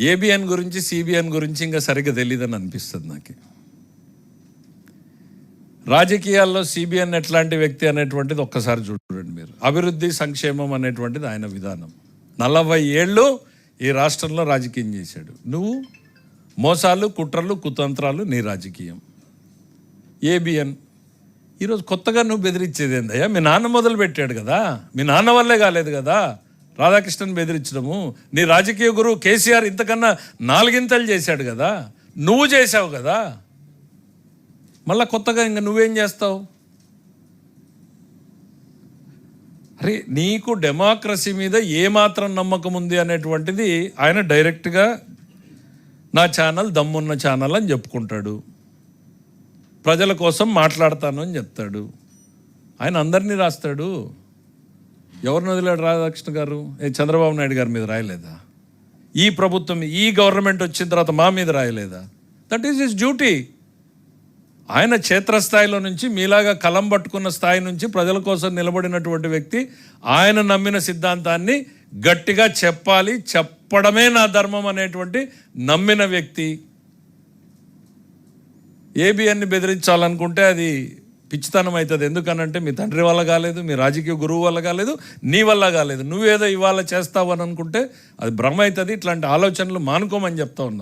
ABN గురించి CBN గురించి ఇంకా సరిగ్గా తెలియదని అనిపిస్తుంది నాకు. రాజకీయాల్లో సిబిఎన్ ఎట్లాంటి వ్యక్తి అనేటువంటిది ఒక్కసారి చూడండి మీరు. అభివృద్ధి సంక్షేమం అనేటువంటిది ఆయన విధానం. 40 ఏళ్ళు ఈ రాష్ట్రంలో రాజకీయం చేశాడు. నువ్వు మోసాలు, కుట్రలు, కుతంత్రాలు నీ రాజకీయం. ఏబిఎన్ ఈరోజు కొత్తగా నువ్వు బెదిరించేది ఏందయ్యా? మీ నాన్న మొదలు పెట్టాడు కదా, మీ నాన్న వల్లే కాలేదు కదా రాధాకృష్ణన్ బెదిరించడము. నీ రాజకీయ గురువు కేసీఆర్ ఇంతకన్నా 4 ఇంతలు చేశాడు కదా, నువ్వు చేశావు కదా, మళ్ళా కొత్తగా ఇంకా నువ్వేం చేస్తావు? అరే నీకు డెమోక్రసీ మీద ఏమాత్రం నమ్మకం ఉంది అనేటువంటిది ఆయన డైరెక్ట్గా నా ఛానల్ దమ్మున్న ఛానల్ అని చెప్పుకుంటాడు, ప్రజల కోసం మాట్లాడతాను అని చెప్తాడు. ఆయన అందరినీ రాస్తాడు. ఎవరిని వదిలాడు రాధాకృష్ణ గారు? చంద్రబాబు నాయుడు గారి మీద రాయలేదా? ఈ ప్రభుత్వం, ఈ గవర్నమెంట్ వచ్చిన తర్వాత మా మీద రాయలేదా? That is his duty. ఆయన క్షేత్రస్థాయిలో నుంచి మీలాగా కలం పట్టుకున్న స్థాయి నుంచి ప్రజల కోసం నిలబడినటువంటి వ్యక్తి. ఆయన నమ్మిన సిద్ధాంతాన్ని గట్టిగా చెప్పాలి, చెప్పడమే నా ధర్మం అనేటువంటి నమ్మిన వ్యక్తి. ఏబిఎన్ని బెదిరించాలనుకుంటే అది పిచ్చితనం అవుతుంది. ఎందుకనంటే మీ తండ్రి వల్ల కాలేదు, మీ రాజకీయ గురువు వల్ల కాలేదు, నీ వల్ల కాలేదు. నువ్వేదో ఇవాళ చేస్తావు అని అనుకుంటే అది భ్రమ అవుతుంది. ఇట్లాంటి ఆలోచనలు మానుకోమని చెప్తా ఉన్నా.